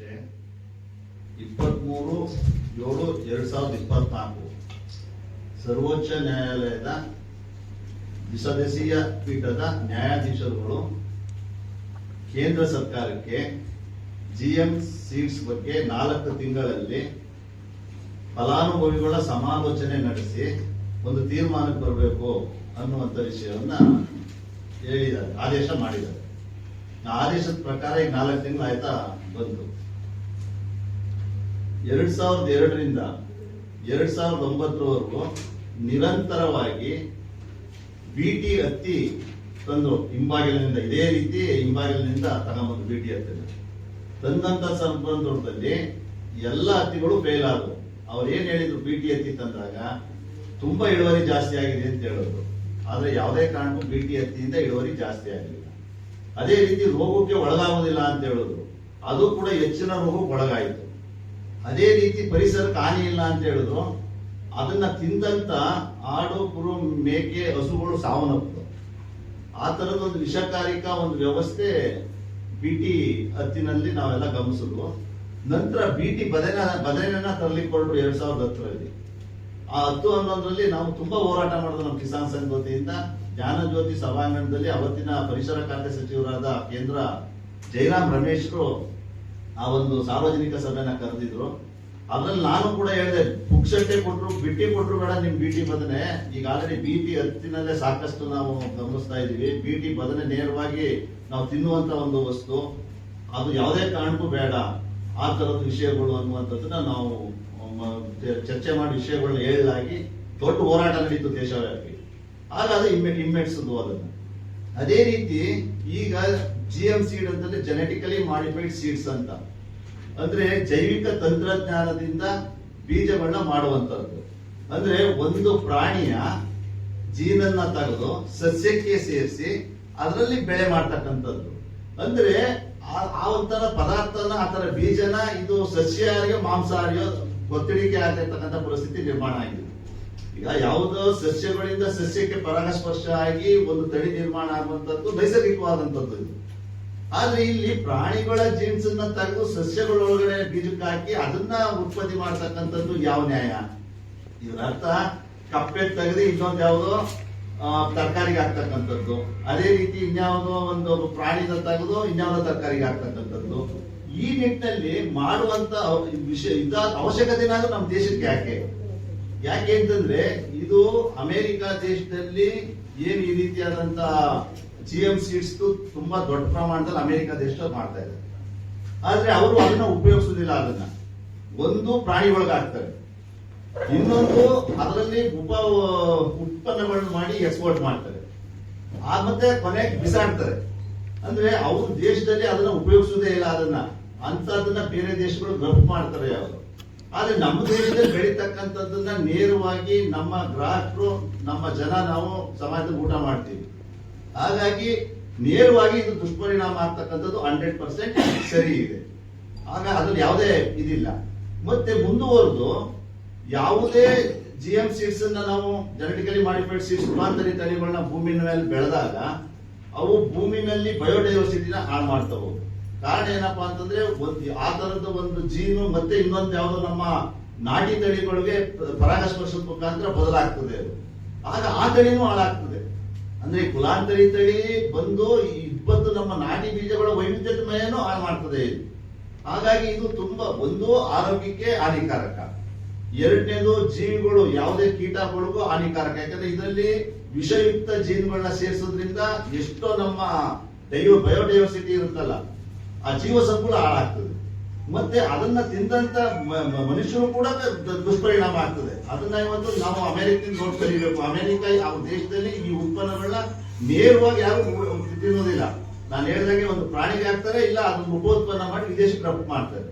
ಅಧ್ಯಕ್ಷೆ, 23/7/2024 ಸರ್ವೋಚ್ಚ ನ್ಯಾಯಾಲಯದ ದ್ವಿಸದಸ್ಯೀಯ ಪೀಠದ ನ್ಯಾಯಾಧೀಶರುಗಳು ಕೇಂದ್ರ ಸರ್ಕಾರಕ್ಕೆ ಜಿಎಂ ಸೀಡ್ಸ್ ಬಗ್ಗೆ 4 ತಿಂಗಳಲ್ಲಿ ಫಲಾನುಭವಿಗಳ ಸಮಾಲೋಚನೆ ನಡೆಸಿ ಒಂದು ತೀರ್ಮಾನಕ್ಕೆ ಬರಬೇಕು ಅನ್ನುವಂಥ ವಿಷಯವನ್ನ ಹೇಳಿದ್ದಾರೆ, ಆದೇಶ ಮಾಡಿದ್ದಾರೆ. ಆದೇಶದ ಪ್ರಕಾರ ಈಗ 4 ತಿಂಗಳು ಆಯ್ತಾ ಬಂತು. 2002ರಿಂದ 2009ವರೆಗೂ ನಿರಂತರವಾಗಿ ಬಿಟಿ ಹತ್ತಿ ತಂದ್ರು ಹಿಂಬಾಗಿಲಿನಿಂದ, ಇದೇ ರೀತಿ ಹಿಂಬಾಗಿಲಿನಿಂದ ತಗೊಂಬಂದು ಬಿಟಿ ಹತ್ತಿ ತಂದಂತ ಸಂದರ್ಭದಲ್ಲಿ ಎಲ್ಲ ಹತ್ತಿಗಳು ಫೇಲ್ ಆದವು. ಅವ್ರು ಏನ್ ಹೇಳಿದ್ರು, ಬಿಟಿ ಹತ್ತಿ ತಂದಾಗ ತುಂಬಾ ಇಳುವರಿ ಜಾಸ್ತಿ ಆಗಿದೆ ಅಂತ ಹೇಳಿದ್ರು. ಆದ್ರೆ ಯಾವುದೇ ಕಾರಣಕ್ಕೂ ಬಿಟಿ ಹತ್ತಿಯಿಂದ ಇಳುವರಿ ಜಾಸ್ತಿ ಆಗಲಿಲ್ಲ. ಅದೇ ರೀತಿ ರೋಗಕ್ಕೆ ಒಳಗಾಗುವುದಿಲ್ಲ ಅಂತ ಹೇಳಿದ್ರು, ಅದು ಕೂಡ ಹೆಚ್ಚಿನ ರೋಗಕ್ಕೆ ಒಳಗಾಯಿತು. ಅದೇ ರೀತಿ ಪರಿಸರಕ್ಕೆ ಹಾನಿ ಇಲ್ಲ ಅಂತ ಹೇಳಿದ್ರು, ಅದನ್ನ ತಿಂದಂತ ಆಡು, ಕುರು, ಮೇಕೆ, ಹಸುಗಳು ಸಾವನ್ನಪ್ಪು. ಆ ತರದೊಂದು ವಿಷಕಾರಿಕ ಒಂದು ವ್ಯವಸ್ಥೆ ಬಿಟಿ ಹತ್ತಿನಲ್ಲಿ ನಾವೆಲ್ಲ ಗಮನಿಸಿದ್ವು. ನಂತರ ಬಿಟಿ ಬದನೆಯನ್ನ ತರಲಿಕ್ಕೊಳ್ರು 2010ರಲ್ಲಿ. ಆ 10-11ರಲ್ಲಿ ನಾವು ತುಂಬಾ ಹೋರಾಟ ಮಾಡಿದ್ವಿ ನಮ್ಮ ಕಿಸಾನ್ ಸಂಘ ವತಿಯಿಂದ. ಜ್ಞಾನ ಜ್ಯೋತಿ ಸಭಾಂಗಣದಲ್ಲಿ ಅವತ್ತಿನ ಪರಿಸರ ಖಾತೆ ಸಚಿವರಾದ ಕೇಂದ್ರ ಜೈರಾಮ್ ರಮೇಶ್ರು ಆ ಒಂದು ಸಾರ್ವಜನಿಕ ಸಭೆನ ಕರೆದಿದ್ರು. ಅದ್ರಲ್ಲಿ ನಾನು ಕೂಡ ಹೇಳಿದೆ, ಪುಕ್ಷಟ್ಟೆ ಕೊಟ್ರು, ಬಿಟಿ ಕೊಟ್ರು ಬೇಡ ನಿಮ್ ಬಿಟಿ ಬದನೆ. ಈಗ ಆಲ್ರೆಡಿ ಬಿಟಿ ಹತ್ತಿನಲ್ಲೇ ಸಾಕಷ್ಟು ನಾವು ಗಮನಿಸ್ತಾ ಇದೀವಿ. ಬಿಟಿ ಬದನೆ ನೇರವಾಗಿ ನಾವು ತಿನ್ನುವಂತ ಒಂದು ವಸ್ತು, ಅದು ಯಾವುದೇ ಕಾರಣಕ್ಕೂ ಬೇಡ ಆ ತರದ ವಿಷಯಗಳು ಅನ್ನುವಂಥದ್ದನ್ನ ನಾವು ಚರ್ಚೆ ಮಾಡಿ ವಿಷಯಗಳನ್ನ ಹೇಳಲಾಗಿ ದೊಡ್ಡ ಹೋರಾಟ ನಡೀತು ದೇಶವ್ಯಾಪಿ. ಆಗ ಅದು ಹಿಮ್ಮೆಟ್ಟಿಸಿದ್ವು ಅದನ್ನ. ಅದೇ ರೀತಿ ಈಗ ಜಿಎಂ ಸೀಡ್ ಅಂತಂದ್ರೆ ಜೆನೆಟಿಕಲಿ ಮಾಡಿಫೈಡ್ ಸೀಡ್ಸ್ ಅಂತ, ಅಂದ್ರೆ ಜೈವಿಕ ತಂತ್ರಜ್ಞಾನದಿಂದ ಬೀಜಗಳನ್ನ ಮಾಡುವಂತದ್ದು. ಅಂದ್ರೆ ಒಂದು ಪ್ರಾಣಿಯ ಜೀನನ್ನ ತೆಗೆದು ಸಸ್ಯಕ್ಕೆ ಸೇರಿಸಿ ಅದರಲ್ಲಿ ಬೆಳೆ ಮಾಡ್ತಕ್ಕಂಥದ್ದು. ಅಂದ್ರೆ ಆ ಒಂಥರ ಪದಾರ್ಥನ, ಆ ತರ ಬೀಜನ ಇದು ಸಸ್ಯಾಹಾರಿಯೋ ಮಾಂಸಾಹಾರಿಯೋ ಒತ್ತಡಿಕೆ ಆಗ್ತಿರ್ತಕ್ಕಂಥ ಪರಿಸ್ಥಿತಿ ನಿರ್ಮಾಣ ಆಗಿದೆ. ಈಗ ಯಾವುದೋ ಸಸ್ಯಗಳಿಂದ ಸಸ್ಯಕ್ಕೆ ಪರಾಗಸ್ಪರ್ಶ ಆಗಿ ಒಂದು ತಳಿ ನಿರ್ಮಾಣ ಆಗುವಂತದ್ದು ನೈಸರ್ಗಿಕವಾದಂತದ್ದು ಇದು. ಆದ್ರೆ ಇಲ್ಲಿ ಪ್ರಾಣಿಗಳ ಜೀನ್ಸ್ ಅನ್ನ ತೆಗೆದು ಸಸ್ಯಗಳೊಳಗಡೆ ಬೀಜಕ್ಕೆ ಹಾಕಿ ಅದನ್ನ ಉತ್ಪತ್ತಿ ಮಾಡ್ತಕ್ಕಂಥದ್ದು ಯಾವ ನ್ಯಾಯ? ಇದರ ಅರ್ಥ ಕಪ್ಪೆ ತೆಗೆದು ಇನ್ನೊಂದು ಯಾವುದೋ ತರಕಾರಿಗೆ ಹಾಕ್ತಕ್ಕಂಥದ್ದು, ಅದೇ ರೀತಿ ಇನ್ಯಾವುದೋ ಒಂದು ಪ್ರಾಣಿನ ತೆಗೆದು ಇನ್ಯಾವುದೋ ತರಕಾರಿಗೆ ಹಾಕ್ತಕ್ಕಂಥದ್ದು. ಈ ನಿಟ್ಟಿನಲ್ಲಿ ಮಾಡುವಂತ ವಿಷಯ ಇದಾದ ಅವಶ್ಯಕತೆನಾದ್ರೂ ನಮ್ಮ ದೇಶಕ್ಕೆ ಯಾಕೆ ಅಂತಂದ್ರೆ, ಇದು ಅಮೆರಿಕ ದೇಶದಲ್ಲಿ ಏನ್ ಈ ರೀತಿಯಾದಂತ ಜಿಎಂ ಸೀಡ್ಸ್ ತುಂಬಾ ದೊಡ್ಡ ಪ್ರಮಾಣದಲ್ಲಿ ಅಮೆರಿಕ ದೇಶದಲ್ಲಿ ಮಾಡ್ತಾ ಇದ್ದಾರೆ. ಆದ್ರೆ ಅವರು ಅದನ್ನ ಉಪಯೋಗಿಸುದಿಲ್ಲ. ಅದನ್ನ ಒಂದು ಪ್ರಾಣಿ ಒಳಗೆ ಹಾಕ್ತಾರೆ, ಇನ್ನೊಂದು ಅದರಲ್ಲಿ ಉತ್ಪನ್ನಗಳನ್ನು ಮಾಡಿ ಎಕ್ಸ್ಪೋರ್ಟ್ ಮಾಡ್ತಾರೆ, ಮತ್ತೆ ಕೊನೆಗೆ ಬಿಸಾಡ್ತಾರೆ. ಅಂದ್ರೆ ಅವರು ದೇಶದಲ್ಲಿ ಅದನ್ನ ಉಪಯೋಗಿಸುವುದೇ ಇಲ್ಲ. ಅದನ್ನ ಅಂತದನ್ನ ಬೇರೆ ದೇಶಗಳು ರಫ್ತು ಮಾಡ್ತಾರೆ ಅವರು. ಆದ್ರೆ ನಮ್ಮ ದೇಶದಲ್ಲಿ ಬೆಳೀತಕ್ಕಂಥದ್ದನ್ನ ನೇರವಾಗಿ ನಮ್ಮ ಗ್ರಾಹಕರು, ನಮ್ಮ ಜನ, ನಾವು ಸಮಾಜದಲ್ಲಿ ಊಟ ಮಾಡ್ತೀವಿ. ಹಾಗಾಗಿ ನೇರವಾಗಿ ಇದು ದುಷ್ಪರಿಣಾಮ ಆಗ್ತಕ್ಕಂಥದ್ದು 100% ಸರಿ ಇದೆ. ಆಗ ಅದ್ರಲ್ಲಿ ಯಾವುದೇ ಇದಿಲ್ಲ. ಮತ್ತೆ ಮುಂದುವರೆದು ಯಾವುದೇ ಜಿಎಂ ಸೀಡ್ಸ್ ಅನ್ನ ನಾವು ಜೆನೆಟಿಕಲಿ ಮಾಡಿಫೈಡ್ ಸೀಡ್ಸ್ ರೂಪಾಂತರಿ ತಳಿಗಳನ್ನ ಭೂಮಿ ಮೇಲೆ ಬೆಳೆದಾಗ ಅವು ಭೂಮಿನಲ್ಲಿ ಬಯೋಡೈವರ್ಸಿಟಿನ ಹಾಳು ಮಾಡ್ತಾ ಹೋಗುದು. ಕಾರಣ ಏನಪ್ಪಾ ಅಂತಂದ್ರೆ, ಆ ತರದ ಒಂದು ಜೀನು ಮತ್ತೆ ಇನ್ನೊಂದು ಯಾವ್ದೋ ನಮ್ಮ ನಾಟಿ ತಳಿಗಳಿಗೆ ಪರಾಗಸ್ಪರ್ಶದ ಮುಖಾಂತರ ಬದಲಾಗ್ತದೆ ಅದು. ಆಗ ಆ ತಳಿನೂ ಹಾಳಾಗ್ತದೆ. ಅಂದ್ರೆ ಕುಲಾಂತರಿ ತಳಿ ಬಂದು ಇವತ್ತು ನಮ್ಮ ನಾಟಿ ಬೀಜಗಳ ವೈವಿಧ್ಯಮಯನೂ ಹಾಳು ಮಾಡ್ತದೆ ಇದು. ಹಾಗಾಗಿ ಇದು ತುಂಬಾ ಒಂದು ಆರೋಗ್ಯಕ್ಕೆ ಹಾನಿಕಾರಕ. ಎರಡನೇದು ಜೀವಿಗಳು ಯಾವುದೇ ಕೀಟಗಳಿಗೂ ಹಾನಿಕಾರಕ. ಯಾಕಂದ್ರೆ ಇದರಲ್ಲಿ ವಿಷಯುಕ್ತ ಜೀನ್ಗಳನ್ನ ಸೇರಿಸೋದ್ರಿಂದ ಎಷ್ಟೋ ನಮ್ಮ ಬಯೋಡೈವರ್ಸಿಟಿ ಇರುತ್ತಲ್ಲ, ಆ ಜೀವ ಸಂಕುಲ ಹಾಳಾಗ್ತದೆ. ಮತ್ತೆ ಅದನ್ನ ತಿಂದಂತ ಮನುಷ್ಯರು ಕೂಡ ದುಷ್ಪರಿಣಾಮ ಆಗ್ತದೆ. ಅದನ್ನ ಇವತ್ತು ನಾವು ಅಮೆರಿಕದಿಂದ ನೋಡಿ ಕಲಿಬೇಕು. ಅಮೆರಿಕ ಆ ದೇಶದಲ್ಲಿ ಈ ಉತ್ಪನ್ನಗಳನ್ನ ನೇರವಾಗಿ ಯಾರು ತಿನ್ನೋದಿಲ್ಲ. ನಾನು ಹೇಳಿದಾಗೆ ಒಂದು ಪ್ರಾಣಿಗೆ ಹಾಕ್ತಾರೆ, ಇಲ್ಲ ಅದನ್ನ ಉಪೋತ್ಪನ್ನ ಮಾಡಿ ವಿದೇಶಕ್ಕೆ ರಫ್ತು ಮಾಡ್ತಾರೆ.